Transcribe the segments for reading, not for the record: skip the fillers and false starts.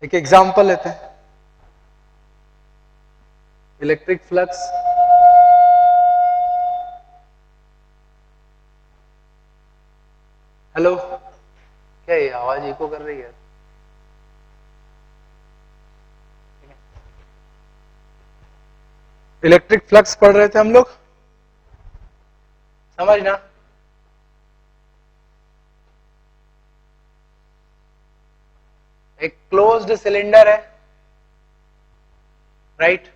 एक एग्जांपल लेते हैं, इलेक्ट्रिक फ्लक्स हेलो, क्या ये आवाज इको कर रही है? इलेक्ट्रिक फ्लक्स पढ़ रहे थे हम लोग, समझना। एक क्लोज्ड सिलेंडर है, राइट,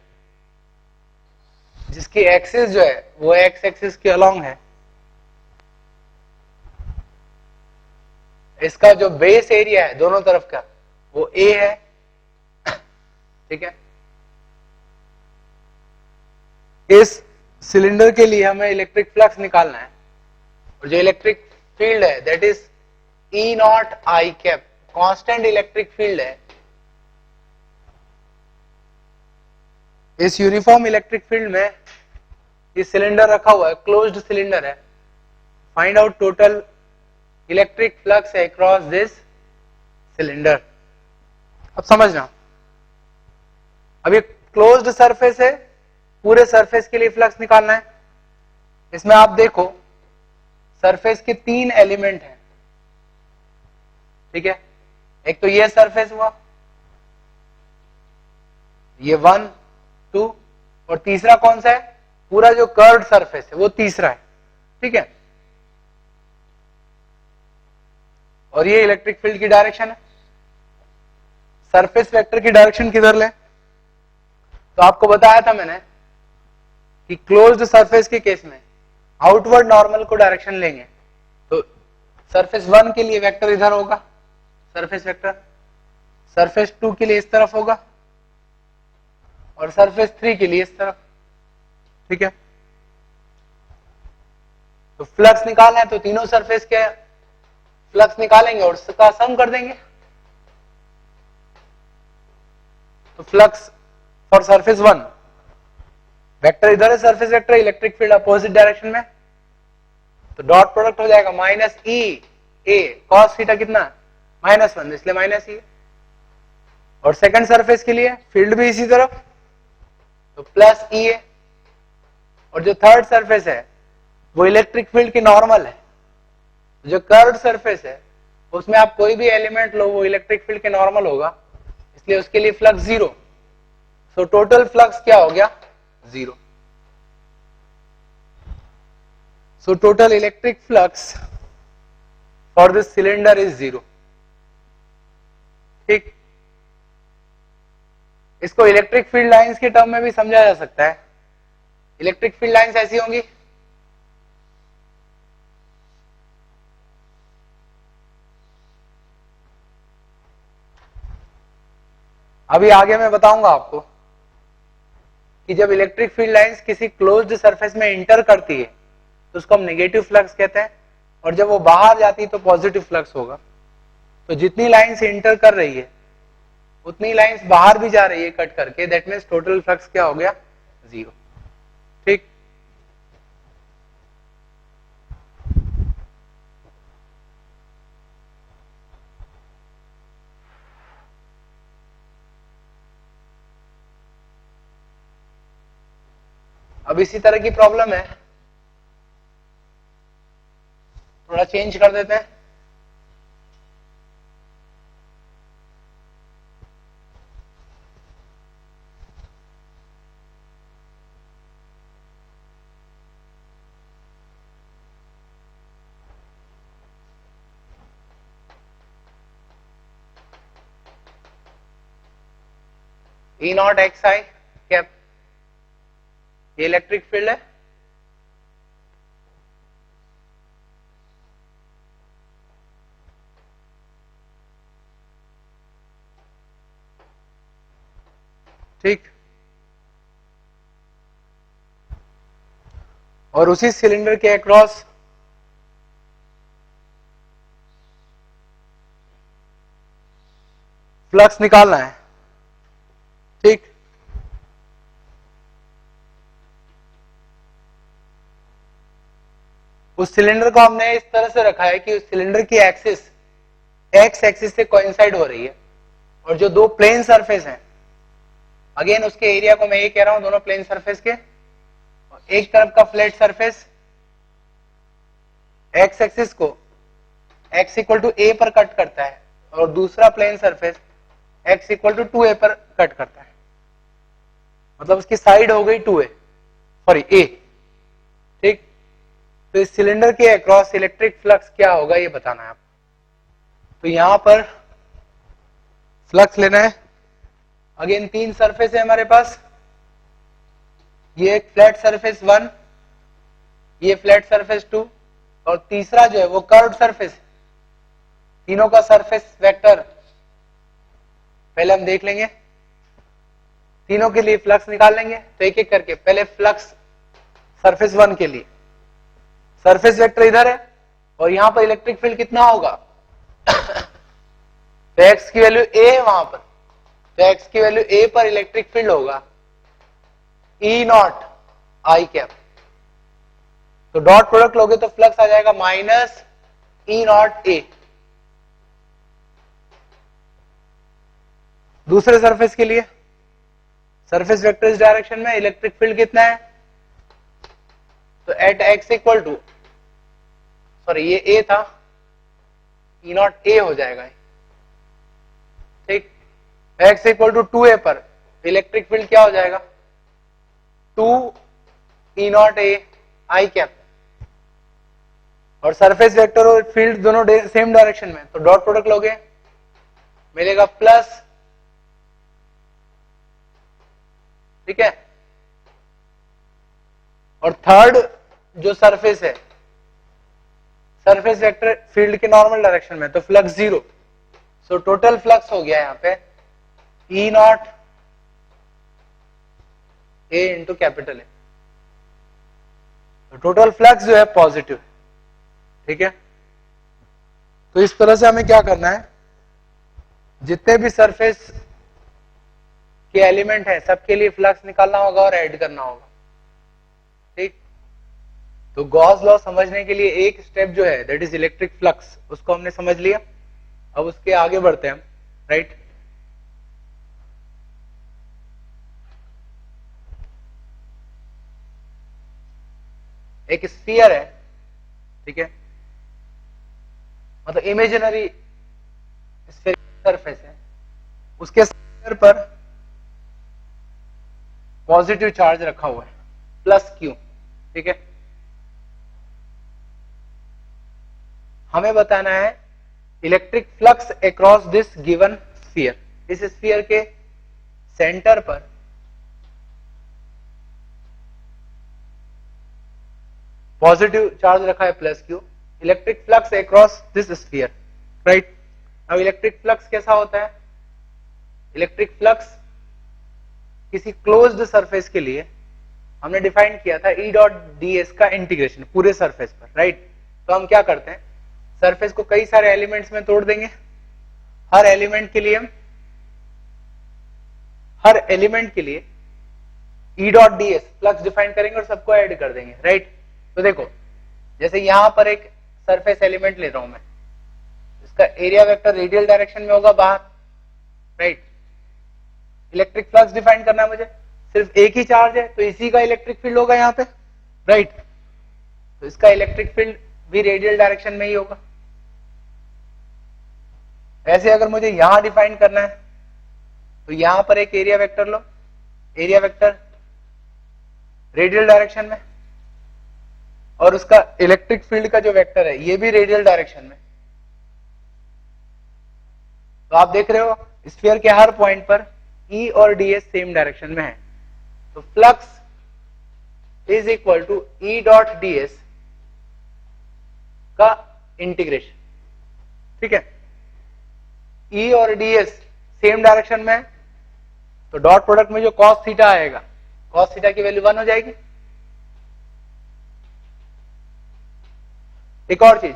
जिसकी एक्सिस जो है वो एक्स एक्सिस के अलोंग है। इसका जो बेस एरिया है दोनों तरफ का वो ए है, ठीक है। इस सिलेंडर के लिए हमें इलेक्ट्रिक फ्लक्स निकालना है, और जो इलेक्ट्रिक फील्ड है that is E not i cap, constant electric field है। इस यूनिफॉर्म इलेक्ट्रिक फील्ड में ये सिलेंडर रखा हुआ है, क्लोज्ड सिलेंडर है। Find out total electric flux across this cylinder. अब समझना, अब ये क्लोज्ड सरफेस है, पूरे सरफेस के लिए फ्लक्स निकालना है। इसमें आप देखो सरफेस के 3 एलिमेंट हैं, ठीक है। एक तो ये सरफेस हुआ, ये 1 2, और तीसरा कौन सा है? पूरा जो कर्व्ड सरफेस है वो तीसरा है, ठीक है। और ये इलेक्ट्रिक फील्ड की डायरेक्शन है। सरफेस वेक्टर की डायरेक्शन किधर ले? तो आपको बताया था मैंने कि क्लोज्ड सरफेस के केस में आउटवर्ड नॉर्मल को डायरेक्शन लेंगे। तो सरफेस 1 के लिए वेक्टर इधर होगा, सरफेस वेक्टर। सरफेस 2 के लिए इस तरफ होगा, और सरफेस 3 के लिए इस तरफ, ठीक है। तो फ्लक्स निकालना है तो तीनों सरफेस के फ्लक्स निकालेंगे और उसका सम कर देंगे। तो फ्लक्स फॉर सरफेस 1, वेक्टर इधर है, surface vector, electric field opposite direction में, तो डॉट प्रोडक्ट हो जाएगा माइनस ई ए कॉस थीटा, कितना? -1, इसलिए माइनस ई। और सेकंड सरफेस के लिए फील्ड भी इसी तरफ, तो प्लस ई ए। और जो थर्ड सरफेस है वो इलेक्ट्रिक फील्ड की नॉर्मल है। जो कर्व्ड सरफेस है उसमें आप कोई भी एलिमेंट लो वो इलेक्ट्रिक फील्ड के नॉर्मल होगा, इसलिए उसके लिए फ्लक्स 0। सो टोटल फ्लक्स क्या हो गया? 0। So total electric flux for this cylinder is 0, ठीक। इसको इलेक्ट्रिक फील्ड लाइंस के टर्म में भी समझा जा सकता है। इलेक्ट्रिक फील्ड लाइंस ऐसी होंगी, अभी आगे मैं बताऊंगा आपको कि जब इलेक्ट्रिक फील्ड लाइंस किसी क्लोज्ड सरफेस में इंटर करती है तो उसको हम नेगेटिव फ्लक्स कहते हैं, और जब वो बाहर जाती है तो पॉजिटिव फ्लक्स होगा। तो जितनी लाइंस इंटर कर रही है उतनी लाइंस बाहर भी जा रही है कट करके, दैट मीन्स टोटल फ्लक्स क्या हो गया? 0, ठीक। अब इसी तरह की प्रॉब्लम है, थोड़ा चेंज कर देते हैं। E not x I cap, ये इलेक्ट्रिक फील्ड है, ठीक। और उसी सिलेंडर के अक्रॉस फ्लक्स निकालना है, ठीक। उस सिलेंडर को हमने इस तरह से रखा है कि उस सिलेंडर की एक्सिस एक्स एक्सिस से कोइंसाइड हो रही है, और जो दो प्लेन सरफेस हैं, अगेन उसके एरिया को मैं ये कह रहा हूं, दोनों प्लेन सरफेस के, एक तरफ का फ्लैट सरफेस एक्स एक्सिस को x इक्वल टू ए पर कट करता है और दूसरा plane surface x equal to 2a पर कट करता है, मतलब उसकी साइड हो गई 2a, सॉरी a, ठीक। तो इस सिलेंडर के अक्रॉस इलेक्ट्रिक फ्लक्स क्या होगा ये बताना है आपको। तो यहां पर फ्लक्स लेना है, अगेन तीन सरफेस है हमारे पास, ये एक फ्लैट सरफेस 1, ये फ्लैट सरफेस 2 और तीसरा जो है वो कर्व्ड सरफेस। तीनों का सरफेस वेक्टर पहले हम देख लेंगे, तीनों के लिए फ्लक्स निकाल लेंगे। तो एक एक करके, पहले फ्लक्स सरफेस 1 के लिए, सरफेस वेक्टर इधर है और यहां पर इलेक्ट्रिक फील्ड कितना होगा तो x की वैल्यू a है वहां पर, तो x की वैल्यू a पर इलेक्ट्रिक फील्ड होगा E नॉट आई कैप। तो डॉट प्रोडक्ट लोगे तो फ्लक्स आ जाएगा माइनस E नॉट a। दूसरे सरफेस के लिए, सरफेस वेक्टर इस डायरेक्शन में, इलेक्ट्रिक फील्ड कितना है, तो at x equal to, sorry ये a था, E नॉट a हो जाएगा, ठीक। x इक्वल टू 2a पर इलेक्ट्रिक फील्ड क्या हो जाएगा, 2 E naught a I cap. और सरफेस वेक्टर और फील्ड दोनों सेम डायरेक्शन में, तो डॉट प्रोडक्ट लोगे मिलेगा प्लस, ठीक है। और थर्ड जो सरफेस है, सरफेस वेक्टर फील्ड के नॉर्मल डायरेक्शन में, तो फ्लक्स 0। सो टोटल फ्लक्स हो गया यहां पे E naught a into capital A. तो टोटल फ्लक्स जो है पॉजिटिव, ठीक है। तो इस तरह से हमें क्या करना है, जितने भी सरफेस के एलिमेंट है सबके लिए फ्लक्स निकालना होगा और ऐड करना होगा, ठीक। तो गॉस लॉ समझने के लिए एक स्टेप जो है दैट इज इलेक्ट्रिक फ्लक्स, उसको हमने समझ लिया। अब उसके आगे बढ़ते हैं हम, राइट। एक स्फीयर है, ठीक है, मतलब इमेजिनरी सरफेस है, उसके सेंटर पर पॉजिटिव चार्ज रखा हुआ है प्लस Q, ठीक है। हमें बताना है electric flux across this given sphere. इस स्फीयर के सेंटर पर पॉजिटिव चार्ज रखा है plus Q, electric flux across this sphere, right. अब इलेक्ट्रिक फ्लक्स कैसा होता है, इलेक्ट्रिक फ्लक्स किसी क्लोज्ड सरफेस के लिए हमने डिफाइन किया था E डॉट ds का इंटीग्रेशन पूरे सरफेस पर, राइट। तो हम क्या करते हैं, सरफेस को कई सारे एलिमेंट्स में तोड़ देंगे, हर एलिमेंट के लिए E dot ds flux define करेंगे और सबको ऐड कर देंगे, राइट। तो देखो, जैसे यहां पर एक सरफेस एलिमेंट ले रहा हूं मैं, इसका एरिया वेक्टर रेडियल डायरेक्शन में होगा बाहर, राइट। इलेक्ट्रिक फ्लक्स डिफाइन करना है मुझे, सिर्फ एक ही चार्ज है तो इसी का इलेक्ट्रिक फील्ड होगा यहां पे, राइट। तो इसका इलेक्ट्रिक फील्ड भी रेडियल डायरेक्शन में ही होगा। ऐसे अगर मुझे यहां डिफाइन करना है तो यहां पर एक एरिया वेक्टर लो, एरिया वेक्टर रेडियल डायरेक्शन में, और उसका इलेक्ट्रिक फील्ड का जो वेक्टर है ये भी रेडियल डायरेक्शन में। तो आप देख रहे हो स्फीयर के हर पॉइंट पर E और ds सेम डायरेक्शन में है, तो flux is equal to E dot ds का इंटीग्रेशन, ठीक है। E और ds सेम डायरेक्शन में है, तो डॉट प्रोडक्ट में जो cos थीटा आएगा, cos थीटा की वैल्यू 1 हो जाएगी। एक और चीज,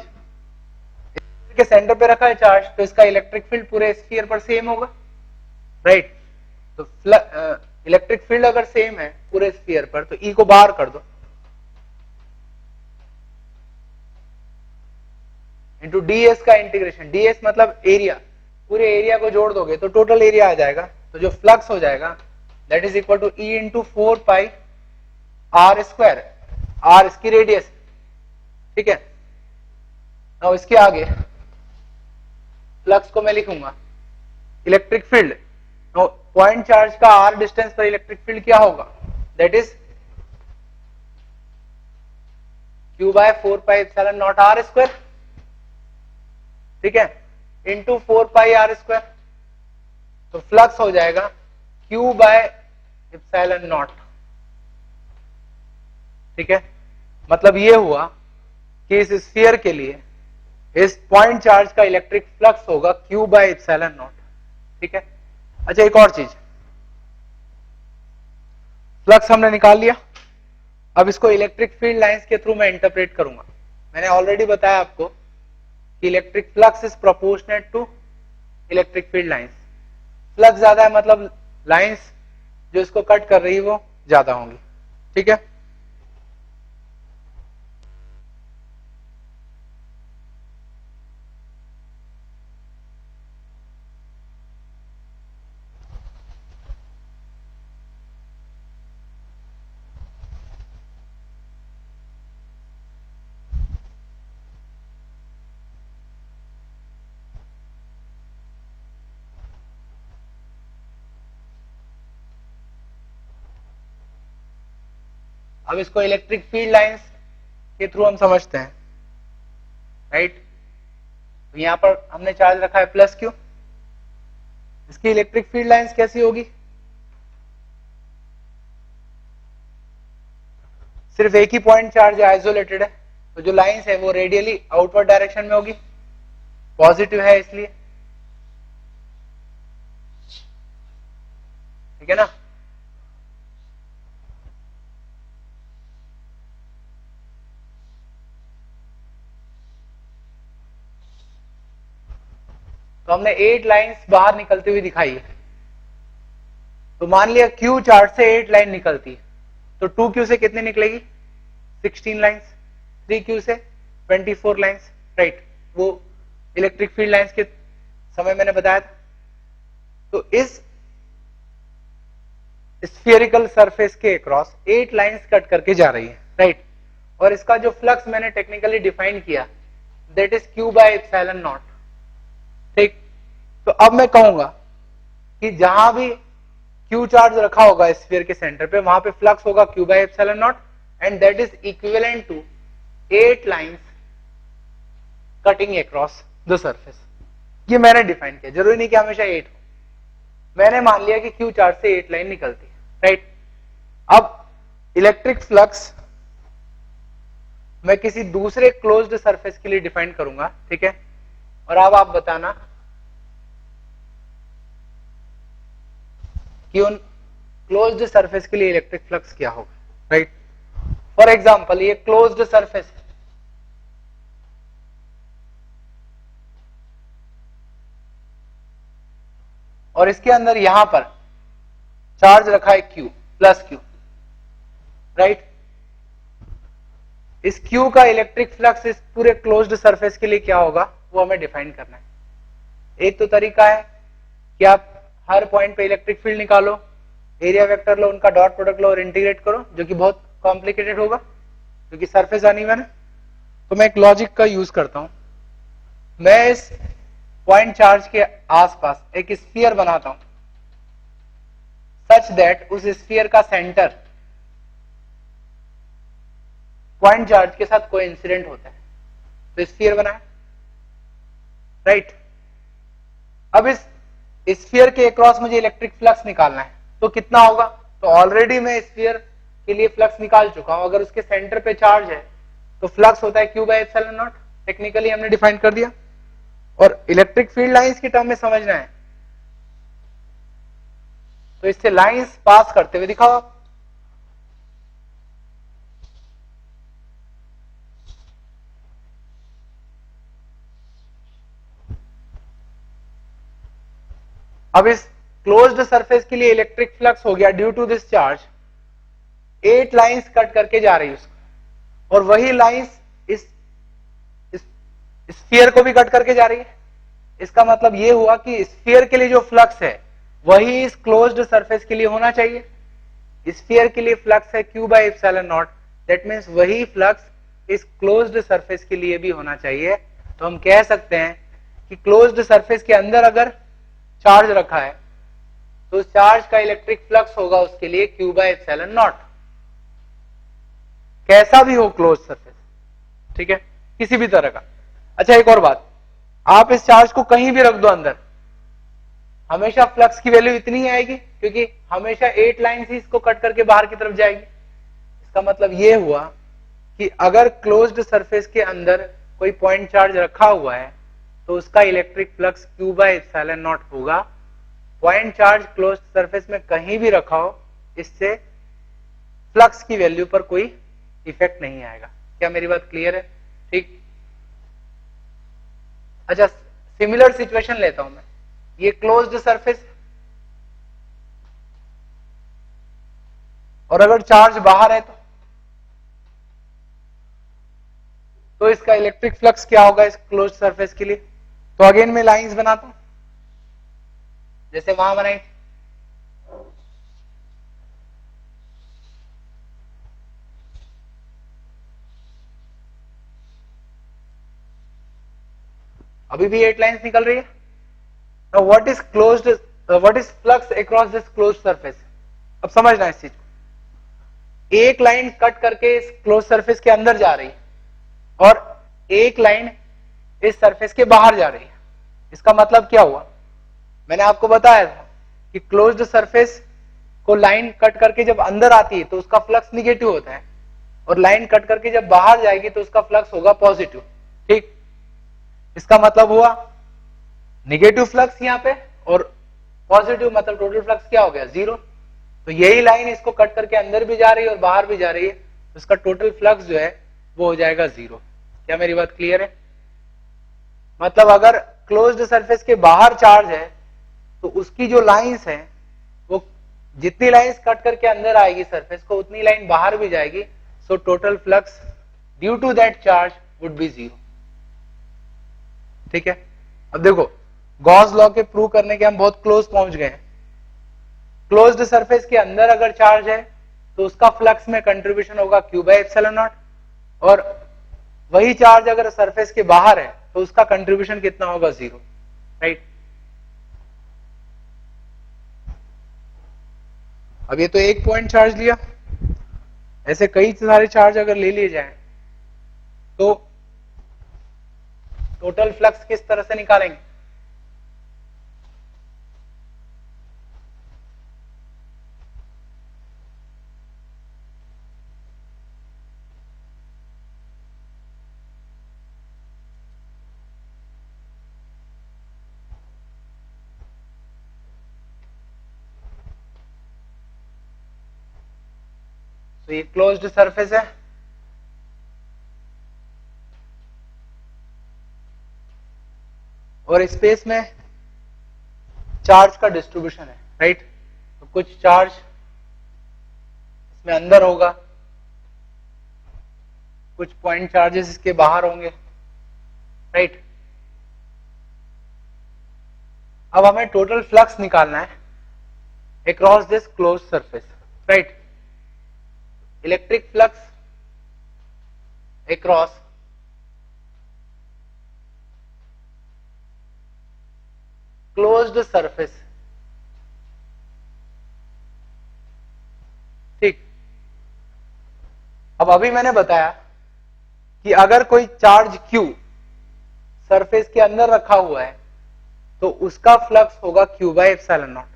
के सेंटर पे रखा है चार्ज, तो इसका इलेक्ट्रिक फील्ड पूरे स्फीयर पर सेम होगा, राइट। तो इलेक्ट्रिक फील्ड अगर सेम है पूरे स्फीयर पर, तो E को बाहर कर दो, इंटू ds का इंटीग्रेशन, ds मतलब एरिया, पूरे एरिया को जोड़ दोगे तो टोटल एरिया आ जाएगा। तो जो फ्लक्स हो जाएगा that is equal to E into 4πr²। R इसकी रेडियस, ठीक है। अब इसके आगे फ्लक्स को मैं लिखूंगा इलेक्ट्रिक फील्ड। पॉइंट चार्ज का आर डिस्टेंस पर इलेक्ट्रिक फील्ड क्या होगा, दैट इज q/4πε0r², ठीक है, इंटू 4πr²। तो फ्लक्स हो जाएगा q/ε0, ठीक है। मतलब ये हुआ कि इस स्फीयर के लिए इस पॉइंट चार्ज का इलेक्ट्रिक फ्लक्स होगा q/ε0, ठीक है। अच्छा एक और चीज, फ्लक्स हमने निकाल लिया, अब इसको इलेक्ट्रिक फील्ड लाइंस के थ्रू मैं इंटरप्रेट करूंगा। मैंने ऑलरेडी बताया आपको कि electric flux is proportionate to electric field lines. Flux ज्यादा है मतलब लाइंस जो इसको कट कर रही है वो ज्यादा होंगी, ठीक है। अब इसको इलेक्ट्रिक फील्ड लाइंस के थ्रू हम समझते हैं, राइट। यहां पर हमने चार्ज रखा है प्लस क्यू, इसकी इलेक्ट्रिक फील्ड लाइंस कैसी होगी, सिर्फ एक ही पॉइंट चार्ज आइसोलेटेड है तो जो लाइंस है वो रेडियली आउटवर्ड डायरेक्शन में होगी, पॉजिटिव है इसलिए, ठीक है ना। तो हमने 8 लाइंस बाहर निकलती हुई दिखाई है। तो मान लिया क्यू चार्ज से 8 लाइन निकलती है तो 2Q से कितनी निकलेगी, 16 लाइंस, 3Q से 24 लाइंस, राइट। वो इलेक्ट्रिक फील्ड लाइंस के समय मैंने बताया था। तो इस स्फीयरिकल सरफेस के अक्रॉस 8 लाइंस कट करके जा रही है, राइट। और इसका जो फ्लक्स मैंने टेक्निकली डिफाइन किया दैट इज q/ε0, ठीक। तो अब मैं कहूंगा कि जहां भी q चार्ज रखा होगा स्फीयर के सेंटर पे वहां पे फ्लक्स होगा q/ε0 and that is equivalent to 8 lines cutting across the surface. ये मैंने डिफाइन किया, जरूरी नहीं कि हमेशा 8 हो, मैंने मान लिया कि q चार्ज से 8 लाइन निकलती है, राइट। अब इलेक्ट्रिक फ्लक्स मैं किसी दूसरे क्लोज्ड सरफेस के लिए डिफाइन करूंगा, ठीक है। और अब आप बताना कि उन क्लोज्ड सरफेस के लिए इलेक्ट्रिक फ्लक्स क्या होगा, राइट। फॉर एग्जांपल ये क्लोज्ड सरफेस है, और इसके अंदर यहां पर चार्ज रखा है Q प्लस Q, राइट। इस Q का इलेक्ट्रिक फ्लक्स इस पूरे क्लोज्ड सरफेस के लिए क्या होगा वो हमें डिफाइन करना है। एक तो तरीका है कि आप हर पॉइंट पे इलेक्ट्रिक फील्ड निकालो, एरिया वेक्टर लो, उनका डॉट प्रोडक्ट लो और इंटीग्रेट करो, जो कि बहुत कॉम्प्लिकेटेड होगा क्योंकि सरफेस अनइवन है। तो मैं एक लॉजिक का यूज करता हूं, मैं इस पॉइंट चार्ज के आसपास एक स्फीयर बनाता हूं सच दैट उस स्फीयर का सेंटर पॉइंट चार्ज के साथ कोइंसिडेंट होता है, तो स्फीयर बना है, राइट। अब इस स्फीयर के अक्रॉस मुझे इलेक्ट्रिक फ्लक्स निकालना है, तो कितना होगा, तो ऑलरेडी मैं स्फीयर के लिए फ्लक्स निकाल चुका हूं। अगर उसके सेंटर पे चार्ज है तो फ्लक्स होता है q/ε0, टेक्निकली हमने डिफाइन कर दिया। और इलेक्ट्रिक फील्ड लाइंस की टर्म में समझना है तो इससे लाइंस पास करते हुए दिखाओ आप। अब इस क्लोज्ड सरफेस के लिए इलेक्ट्रिक फ्लक्स हो गया due to this charge, 8 lines cut करके जा रही है उसको, और वही लाइंस इस स्फीयर को भी कट करके जा रही है, इसका मतलब ये हुआ कि स्फीयर के लिए जो फ्लक्स है वही इस क्लोज्ड सरफेस के लिए होना चाहिए। स्फीयर के लिए फ्लक्स है Q by epsilon naught, that means वही फ्लक्स इस क्लोज्ड सरफेस के लिए भी होना चाहिए। तो हम कह सकते हैं कि क्लोज्ड सरफेस के अंदर अगर चार्ज रखा है तो उस चार्ज का इलेक्ट्रिक फ्लक्स होगा उसके लिए Q बाई एप्सिलॉन नॉट, कैसा भी हो क्लोज सरफेस, ठीक है, किसी भी तरह का। अच्छा एक और बात, आप इस चार्ज को कहीं भी रख दो अंदर, हमेशा फ्लक्स की वैल्यू इतनी ही आएगी, क्योंकि हमेशा 8 लाइन ही इसको कट करके बाहर की तरफ जाएगी। इसका मतलब ये हुआ कि अगर क्लोज्ड सरफेस के अंदर कोई पॉइंट चार्ज रखा हुआ है तो उसका electric flux Q by epsilon not होगा। पॉइंट चार्ज क्लोज्ड सरफेस में कहीं भी रखा हो, इससे फ्लक्स की वैल्यू पर कोई इफेक्ट नहीं आएगा। क्या मेरी बात क्लियर है? ठीक। अच्छा सिमिलर सिचुएशन लेता हूं मैं, ये क्लोज्ड सरफेस और अगर चार्ज बाहर है तो इसका इलेक्ट्रिक फ्लक्स क्या होगा इस क्लोज्ड सरफेस के लिए? तो अगेन मैं लाइंस बनाता हूं जैसे वहां बनाई थी। अभी भी 8 लाइंस निकल रही है। Now what is closed, what is flux across this closed surface? अब समझना इस चीज को। एक लाइन कट करके इस क्लोज सरफेस के अंदर जा रही है और एक लाइन इस सरफेस के बाहर जा रही है। इसका मतलब क्या हुआ? मैंने आपको बताया था कि क्लोज्ड सरफेस को लाइन कट करके जब अंदर आती है तो उसका फ्लक्स निगेटिव होता है और लाइन कट करके जब बाहर जाएगी तो उसका फ्लक्स होगा पॉजिटिव। ठीक, इसका मतलब हुआ निगेटिव फ्लक्स यहां पे और पॉजिटिव, मतलब टोटल फ्लक्स क्या हो गया? 0। तो यही लाइन इसको कट करके अंदर भी जा रही है और बाहर भी जा रही है, तो इसका टोटल फ्लक्स जो है वो हो जाएगा 0। क्या मेरी बात क्लियर है? मतलब अगर क्लोज्ड सरफेस के बाहर चार्ज है तो उसकी जो लाइंस है वो जितनी लाइंस कट करके अंदर आएगी सरफेस को उतनी लाइन बाहर भी जाएगी, so total flux due to that charge would be 0। ठीक है, अब देखो गॉस लॉ के प्रूव करने के हम बहुत क्लोज पहुंच गए हैं। क्लोज्ड सरफेस के अंदर अगर चार्ज है तो उसका फ्लक्स में कंट्रीब्यूशन होगा Q बाई एप्सिलॉन नॉट, और वही चार्ज अगर सरफेस के बाहर है तो उसका कंट्रीब्यूशन कितना होगा? 0। राइट। अब ये तो एक पॉइंट चार्ज लिया, ऐसे कई सारे चार्ज अगर ले लिए जाए तो टोटल फ्लक्स किस तरह से निकालेंगे? तो ये क्लोज्ड सरफेस है और स्पेस में चार्ज का डिस्ट्रीब्यूशन है। राइट, तो कुछ चार्ज इसमें अंदर होगा, कुछ पॉइंट चार्जेस इसके बाहर होंगे। राइट, अब हमें टोटल फ्लक्स निकालना है across this closed surface. Right, electric flux across closed surface. ठीक, अब अभी मैंने बताया कि अगर कोई चार्ज Q सरफेस के अंदर रखा हुआ है तो उसका फ्लक्स होगा Q बाई एप्सिलॉन नॉट,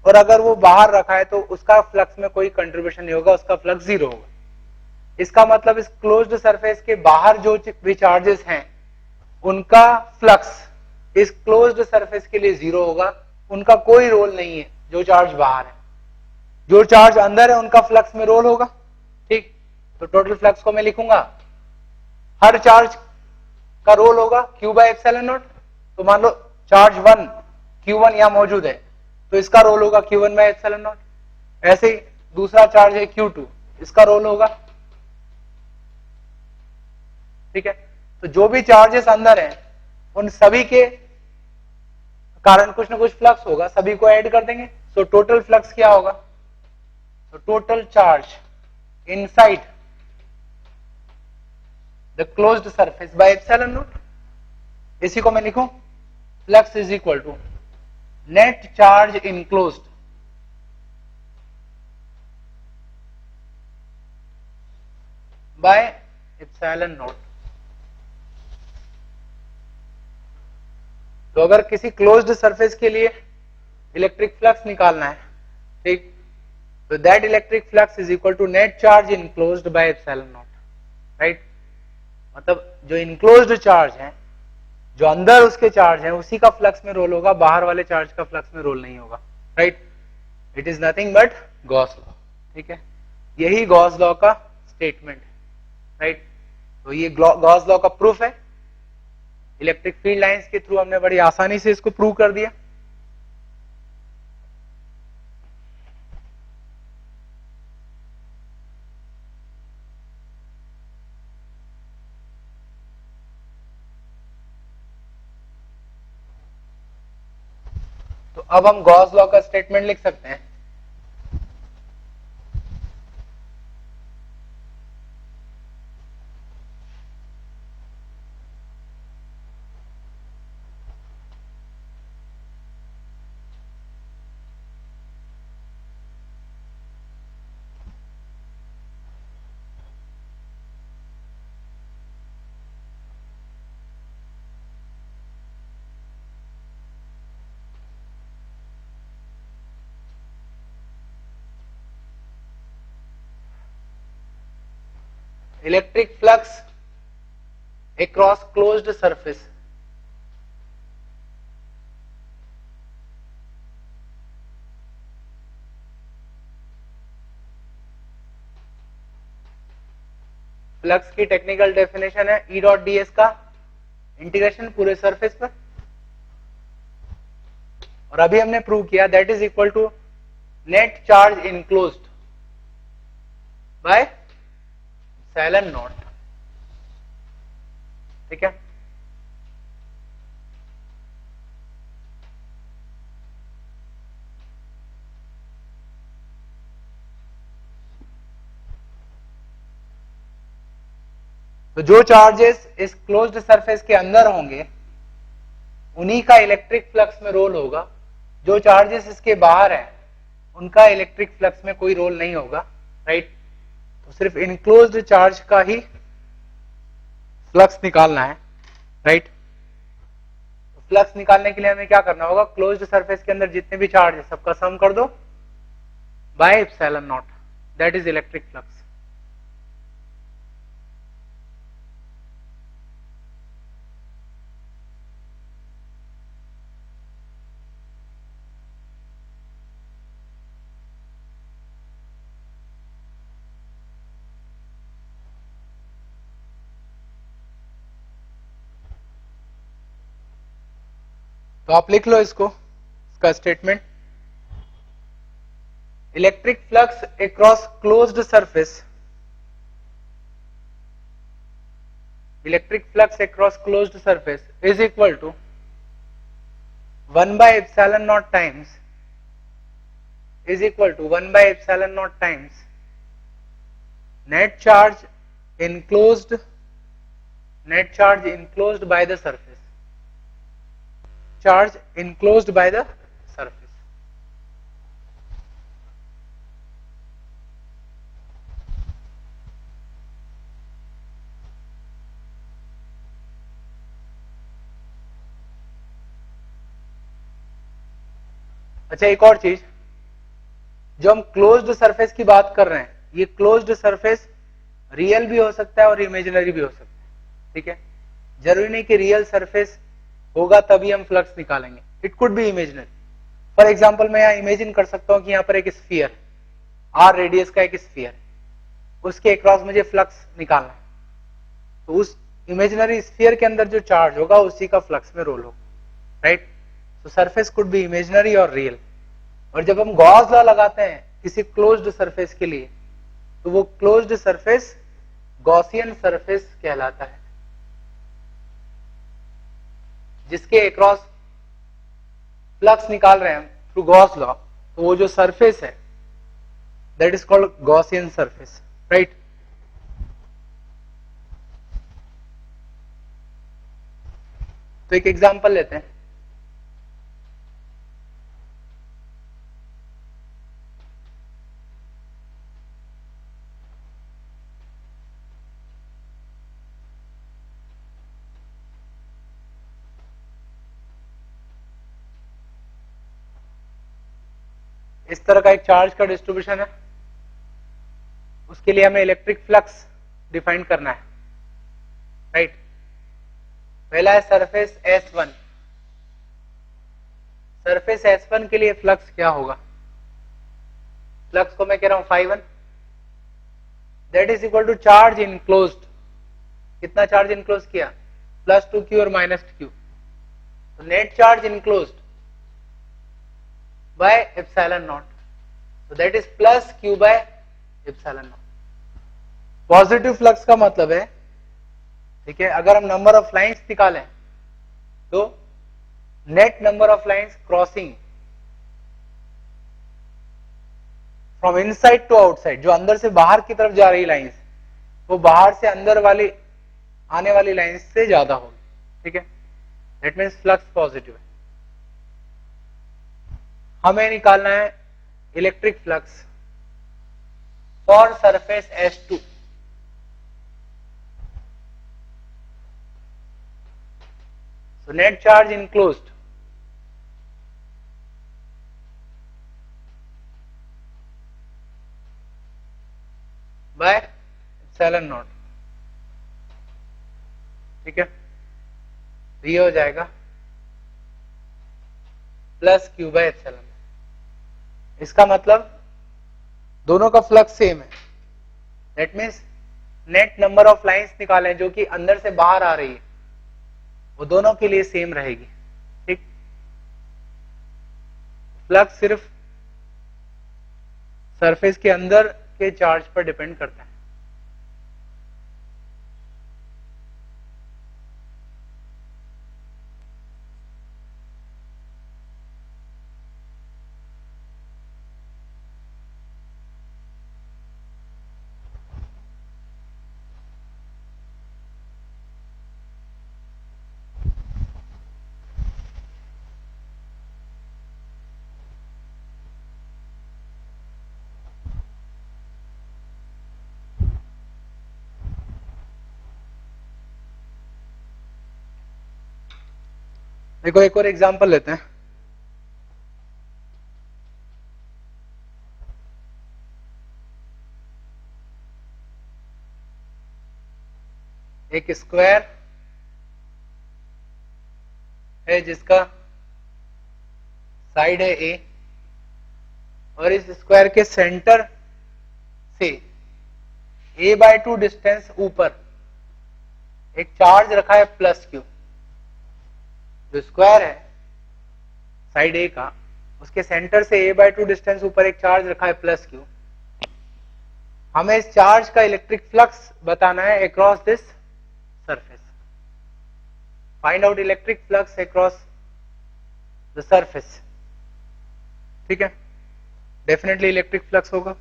और अगर वो बाहर रखा है तो उसका फ्लक्स में कोई कंट्रीब्यूशन नहीं होगा, उसका फ्लक्स 0 होगा। इसका मतलब इस क्लोज्ड सरफेस के बाहर जो भी चार्जेस हैं उनका फ्लक्स इस क्लोज्ड सरफेस के लिए 0 होगा, उनका कोई रोल नहीं है जो चार्ज बाहर है। जो चार्ज अंदर है उनका फ्लक्स में रोल होगा। ठीक, तो टोटल फ्लक्स को मैं लिखूंगा, हर चार्ज का रोल होगा Q बाई एप्सिलॉन नॉट। तो मान लो चार्ज 1 Q1 यहां मौजूद है तो इसका रोल होगा Q1 बाई एप्सिलॉन नॉट। ऐसे ही दूसरा चार्ज है Q2, इसका रोल होगा। ठीक है, तो जो भी चार्जेस अंदर हैं उन सभी के कारण कुछ ना कुछ फ्लक्स होगा, सभी को ऐड कर देंगे, सो टोटल फ्लक्स क्या होगा, तो total charge inside the closed surface by epsilon naught, इसी को मैं लिखूं flux is equal to net charge enclosed by epsilon naught. तो अगर किसी क्लोज्ड सरफेस के लिए इलेक्ट्रिक फ्लक्स निकालना है, ठीक, तो that electric flux is equal to net charge enclosed by epsilon naught, right. मतलब जो इनक्लोज्ड चार्ज है, जो अंदर उसके चार्ज है, उसी का फ्लक्स में रोल होगा, बाहर वाले चार्ज का फ्लक्स में रोल नहीं होगा, right. It is nothing but Gauss law, ठीक है, यही गॉस लॉ का स्टेटमेंट है, राइट। तो ये गॉस लॉ का प्रूफ है, इलेक्ट्रिक फील्ड लाइंस के थ्रू हमने बड़ी आसानी से इसको प्रूव कर दिया। तो अब हम गॉस लॉ का स्टेटमेंट लिख सकते हैं, electric flux across closed surface flux की टेक्निकल डेफिनेशन है E डॉट ds का इंटीग्रेशन पूरे सरफेस पर, और अभी हमने प्रूव किया that is equal to net charge enclosed by epsilon naught, ठीक है। तो जो चार्जेस इस क्लोज्ड सरफेस के अंदर होंगे उन्हीं का इलेक्ट्रिक फ्लक्स में रोल होगा, जो चार्जेस इसके बाहर हैं उनका इलेक्ट्रिक फ्लक्स में कोई रोल नहीं होगा, राइट। तो सिर्फ इनक्लोज्ड चार्ज का ही फ्लक्स निकालना है, राइट। तो फ्लक्स निकालने के लिए हमें क्या करना होगा, क्लोज्ड सरफेस के अंदर जितने भी चार्ज है सबका सम कर दो by epsilon naught, that is electric flux. तो आप लिख लो इसको, इसका statement, electric flux across closed surface, electric flux across closed surface is equal to 1 by epsilon naught times, is equal to 1 by epsilon naught times net charge enclosed by the surface, charge enclosed by the surface। अच्छा, एक और चीज, जो हम closed surface की बात कर रहे हैं, ये क्लोज्ड सरफेस रियल भी हो सकता है और इमेजिनरी भी हो सकता है, ठीक है। जरूरी नहीं कि रियल सरफेस होगा तभी हम फ्लक्स निकालेंगे, it could be imaginary. For example मैं यहाँ इमेजिन कर सकता हूँ कि यहाँ पर एक स्फीयर, आर रेडियस का एक स्फीयर, उसके अक्रॉस मुझे फ्लक्स निकालना है, तो उस इमेजिनरी स्फीयर के अंदर जो चार्ज होगा उसी का फ्लक्स में रोल होगा, राइट। तो सरफेस कुड बी इमेजिनरी और रियल। और जब हम गॉस लॉ लगाते हैं किसी क्लोज्ड सरफेस के लिए, तो वो क्लोज्ड सरफेस गॉसियन सरफेस कहलाता है, जिसके अक्रॉस फ्लक्स निकाल रहे हैं थ्रू गॉस लॉ, तो वो जो सरफेस है that is called Gaussian surface, right. तो एक एग्जांपल लेते हैं। इस तरह का एक चार्ज का डिस्ट्रीब्यूशन है, उसके लिए हमें इलेक्ट्रिक फ्लक्स डिफाइन करना है, राइट। पहला है सरफेस S1। सरफेस S1 के लिए फ्लक्स क्या होगा? फ्लक्स को मैं कह रहा हूं φ1, that is equal to charge enclosed. कितना चार्ज इनक्लोज किया? +2q और -q। तो net charge enclosed by epsilon naught, so that is plus q by epsilon naught। Positive flux का मतलब है, ठीक है, अगर हम नंबर ऑफ लाइंस निकालें तो net number of lines crossing from inside to outside, जो अंदर से बाहर की तरफ जा रही लाइंस, वो बाहर से अंदर वाली आने वाली लाइंस से ज्यादा होगी, ठीक है। दैट मीन्स फ्लक्स पॉजिटिव है। हमें निकालना है electric flux for surface S2। So net charge enclosed by epsilon naught, ठीक है। तो ये हो जाएगा प्लस क्यू बाय एप्सिलॉन। इसका मतलब दोनों का फ्लक्स सेम है, that means net number of lines निकालें जो कि अंदर से बाहर आ रही है, वो दोनों के लिए सेम रहेगी, ठीक। फ्लक्स सिर्फ सरफेस के अंदर के चार्ज पर डिपेंड करता है। देखो एक और एग्जांपल लेते हैं। एक स्क्वायर है जिसका साइड है A, और इस स्क्वायर के सेंटर से a/2 डिस्टेंस ऊपर एक चार्ज रखा है +q। जो स्क्वायर है साइड A का, उसके सेंटर से a/2 डिस्टेंस ऊपर एक चार्ज रखा है +q। हमें इस चार्ज का इलेक्ट्रिक फ्लक्स बताना है across this surface. Find out electric flux across the surface, ठीक है। डेफिनेटली इलेक्ट्रिक फ्लक्स होगा।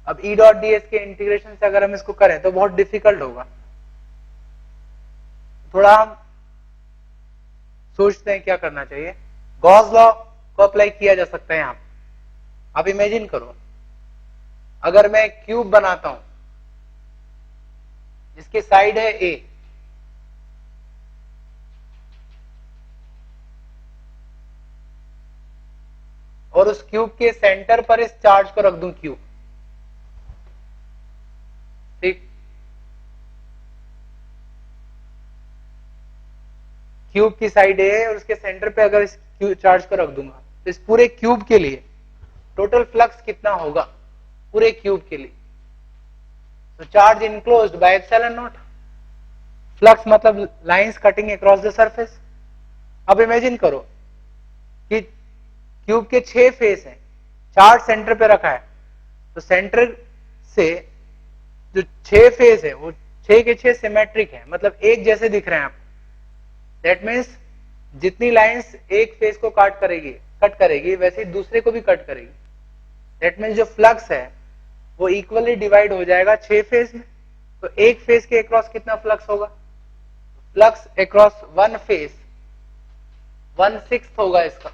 अब E.ds के इंटीग्रेशन से अगर हम इसको करें तो बहुत डिफिकल्ट होगा, थोड़ा हम सोचते हैं क्या करना चाहिए। गॉस लॉ को अप्लाई किया जा सकता है यहां। आप इमेजिन करो, अगर मैं क्यूब बनाता हूं जिसकी साइड है A, और उस क्यूब के सेंटर पर इस चार्ज को रख दूं Q, ठीक। क्यूब की साइड A है और उसके सेंटर पे अगर इस चार्ज को रख दूंगा तो इस पूरे क्यूब के लिए टोटल फ्लक्स कितना होगा पूरे क्यूब के लिए? तो charge enclosed by epsilon naught. Flux मतलब lines cutting across the surface. अब इमेजिन करो कि क्यूब के 6 फेस हैं, चार्ज सेंटर पे रखा है, तो सेंटर से जो 6 फेस है वो 6 के 6 सिमेट्रिक है, मतलब एक जैसे दिख रहे हैं आप। दैट मीन्स जितनी लाइंस एक फेस को कट करेगी वैसे ही दूसरे को भी कट करेगी। दैट मीन्स जो फ्लक्स है वो इक्वली डिवाइड हो जाएगा 6 फेज में। तो एक फेज के अक्रॉस कितना फ्लक्स होगा? फ्लक्स अक्रॉस वन फेज 1/6 होगा इसका।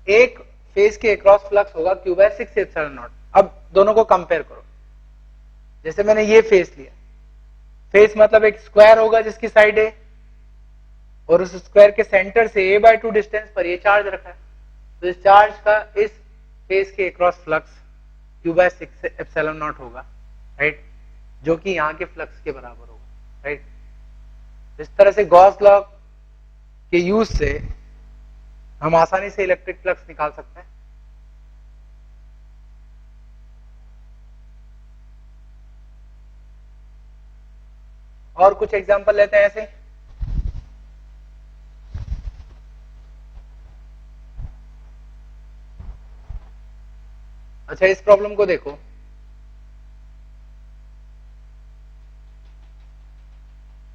एक फेज के अक्रॉस फ्लक्स होगा Q/6 एप्सिलॉन नॉट। अब दोनों को कंपेयर करो। जैसे मैंने ये फेस लिया, फेस मतलब एक स्क्वायर होगा जिसकी साइड है, और उस स्क्वायर के सेंटर से a/2 डिस्टेंस पर ये चार्ज रखा है। तो इस चार्ज का इस फेस के across flux Q/6 epsilon not होगा, राइट, जो कि यहाँ के फ्लक्स के बराबर होगा, राइट। इस तरह से गॉस लॉ के यूज से हम आसानी से इलेक्ट्रिक फ्लक्स निकाल सकते हैं। और कुछ एग्जांपल लेते हैं ऐसे। अच्छा, इस प्रॉब्लम को देखो।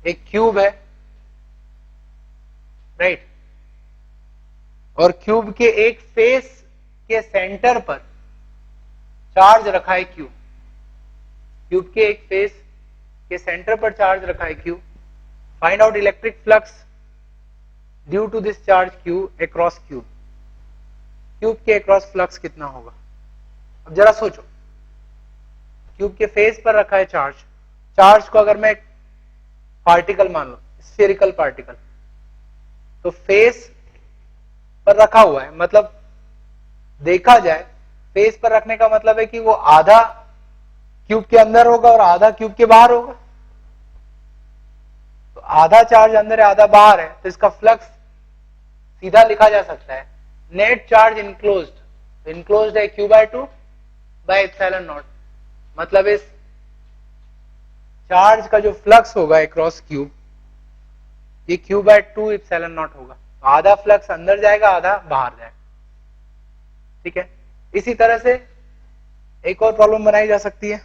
एक क्यूब है, राइट, और क्यूब के एक फेस के सेंटर पर चार्ज रखा है क्यू। क्यूब के एक फेस के सेंटर पर चार्ज रखा है Q. Find out electric flux due to this charge Q across cube. Cube के अक्रॉस फ्लक्स कितना होगा? अब जरा सोचो, क्यूब के फेस पर रखा है चार्ज। चार्ज को अगर मैं पार्टिकल मान लो, स्फेरिकल पार्टिकल, तो फेस पर रखा हुआ है, मतलब देखा जाए फेस पर रखने का मतलब है कि वो आधा क्यूब के अंदर होगा और आधा क्यूब के बाहर होगा। तो आधा चार्ज अंदर है, आधा बाहर है, तो इसका फ्लक्स सीधा लिखा जा सकता है नेट चार्ज इनक्लोज्ड। इनक्लोज्ड है Q/2 बाय एप्सिलॉन नॉट। मतलब इस चार्ज का जो फ्लक्स होगा अक्रॉस क्यूब, ये Q/2 एप्सिलॉन नॉट होगा। तो आधा फ्लक्स अंदर जाएगा, आधा बाहर जाएगा, ठीक है। इसी तरह से एक और प्रॉब्लम बनाई जा सकती है।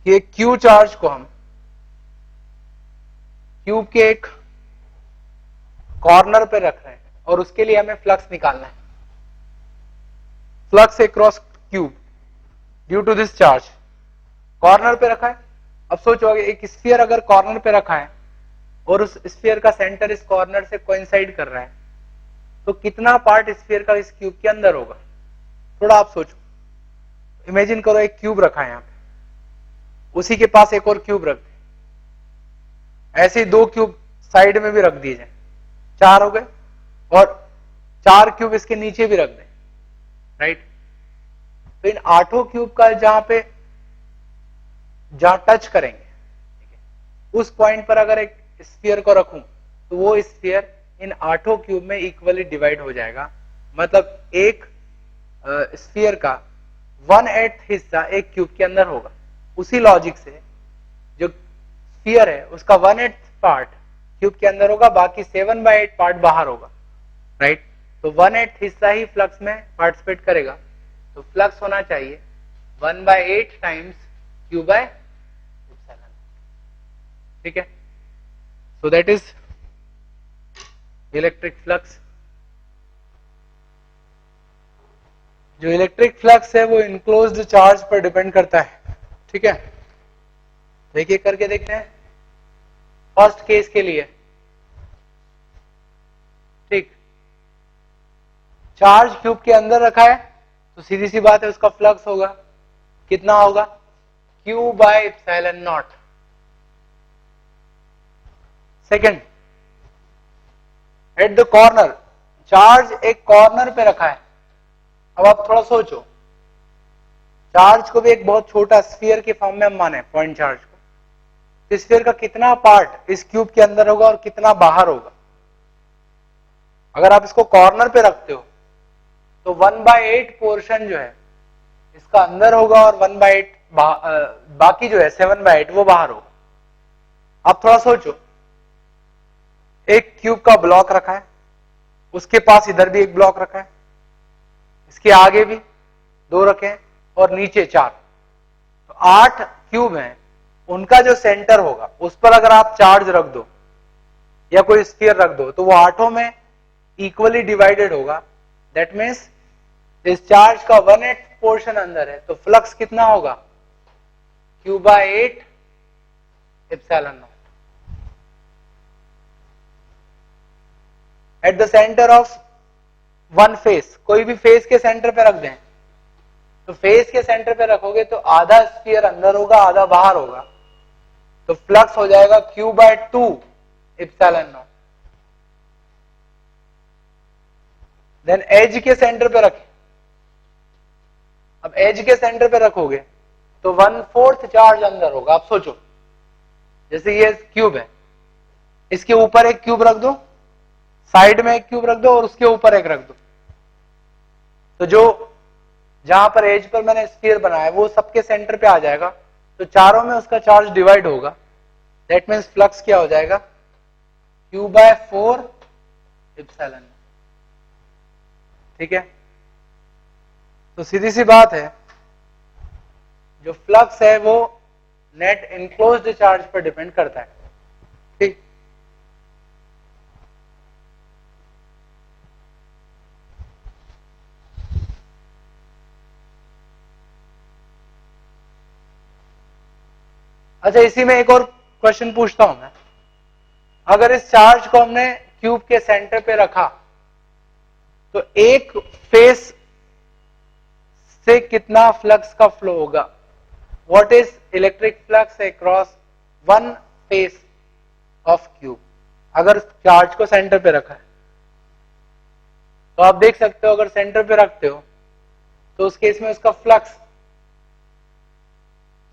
कि एक क्यू चार्ज को हम क्यूब के एक कॉर्नर पे रख रहे हैं और उसके लिए हमें फ्लक्स निकालना है। Flux across cube due to this charge, corner पे रखा है। अब सोचो, एक स्फीयर अगर कॉर्नर पे रखा है और उस स्फीयर का सेंटर इस कॉर्नर से कोइंसाइड कर रहा है, तो कितना पार्ट स्फीयर का इस क्यूब के अंदर होगा? थोड़ा आप सोचो। इमेजिन करो एक क्यूब रखा है यहां पे, उसी के पास एक और क्यूब रख दे, ऐसे ही 2 क्यूब साइड में भी रख दिए जाए, 4 हो गए, और 4 क्यूब इसके नीचे भी रख दें, राइट। तो इन 8 क्यूब का जहां टच करेंगे, उस पॉइंट पर अगर एक स्फीयर को रखूं, तो वो स्फीयर इन 8 क्यूब में इक्वली डिवाइड हो जाएगा। मतलब एक स्फीयर का 1/8 हिस्सा एक क्यूब के अंदर होगा। उसी लॉजिक से जो स्फीयर है उसका 1/8 पार्ट क्यूब के अंदर होगा, बाकी 7/8 पार्ट बाहर होगा, राइट। तो 1/8 हिस्सा ही फ्लक्स में पार्टिसिपेट करेगा। तो फ्लक्स होना चाहिए 1/8 टाइम्स Q/, ठीक है। So that is electric flux. जो इलेक्ट्रिक फ्लक्स है वो इनक्लोज्ड चार्ज पर डिपेंड करता है, ठीक है। एक एक करके देखते हैं। फर्स्ट केस के लिए, ठीक, चार्ज क्यूब के अंदर रखा है, तो सीधी सी बात है उसका फ्लक्स होगा, कितना होगा? Q/ε0। Second, at the corner, charge एक कॉर्नर पे रखा है। अब आप थोड़ा सोचो, चार्ज को भी एक बहुत छोटा स्फीयर के फॉर्म में हम माने, पॉइंट चार्ज को, तो स्फीयर का कितना पार्ट इस क्यूब के अंदर होगा और कितना बाहर होगा? अगर आप इसको कॉर्नर पे रखते हो तो 1/8 पोर्शन जो है इसका अंदर होगा और 1/8 बाकी जो है 7/8 वो बाहर होगा। आप थोड़ा सोचो, एक क्यूब का ब्लॉक रखा है, उसके पास इधर भी एक ब्लॉक रखा है, इसके आगे भी, 2 रखें और नीचे 4, तो 8 क्यूब हैं, उनका जो सेंटर होगा उस पर अगर आप चार्ज रख दो या कोई स्फीयर रख दो तो वो 8 में इक्वली डिवाइडेड होगा। दैट मीन्स इस चार्ज का 1/8 पोर्शन अंदर है, तो फ्लक्स कितना होगा, Q/8 epsilon not. At the centre of one face, कोई भी फेस के सेंटर पे रख दें, तो फेस के सेंटर पे रखोगे तो आधा स्फीयर अंदर होगा आधा बाहर होगा, तो फ्लक्स हो जाएगा Q/2 epsilon naught. Then edge के सेंटर पे रखें, अब एज के सेंटर पे रखोगे तो 1/4 चार्ज अंदर होगा। आप सोचो जैसे ये क्यूब है, इसके ऊपर एक क्यूब रख दो, साइड में एक क्यूब रख दो और उसके ऊपर एक रख दो, तो जो जहां पर एज पर मैंने स्फीयर बनाया वो सबके सेंटर पे आ जाएगा, तो चारों में उसका चार्ज डिवाइड होगा। दैट मीन्स फ्लक्स क्या हो जाएगा, Q/4 एप्सिलॉन। ठीक है, तो सीधी सी बात है, जो फ्लक्स है वो नेट इनक्लोज्ड चार्ज पर डिपेंड करता है। ठीक, अच्छा इसी में एक और क्वेश्चन पूछता हूं मैं, अगर इस चार्ज को हमने क्यूब के सेंटर पे रखा तो एक फेस से कितना फ्लक्स का फ्लो होगा, what is electric flux across one face of cube. अगर चार्ज को सेंटर पे रखा है तो आप देख सकते हो, अगर सेंटर पे रखते हो तो उस केस में उसका फ्लक्स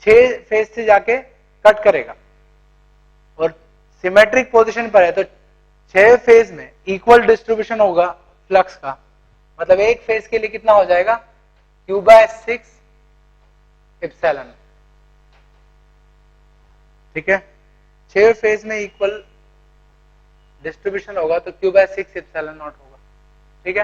6 फेस से जाके कट करेगा, और सिमेट्रिक पोजीशन पर है तो 6 फेज में इक्वल डिस्ट्रीब्यूशन होगा फ्लक्स का, मतलब एक फेज के लिए कितना हो जाएगा, Q/6 एप्सिलॉन। ठीक है, 6 फेज में इक्वल डिस्ट्रीब्यूशन होगा तो Q/6 एप्सिलॉन नॉट होगा। ठीक है,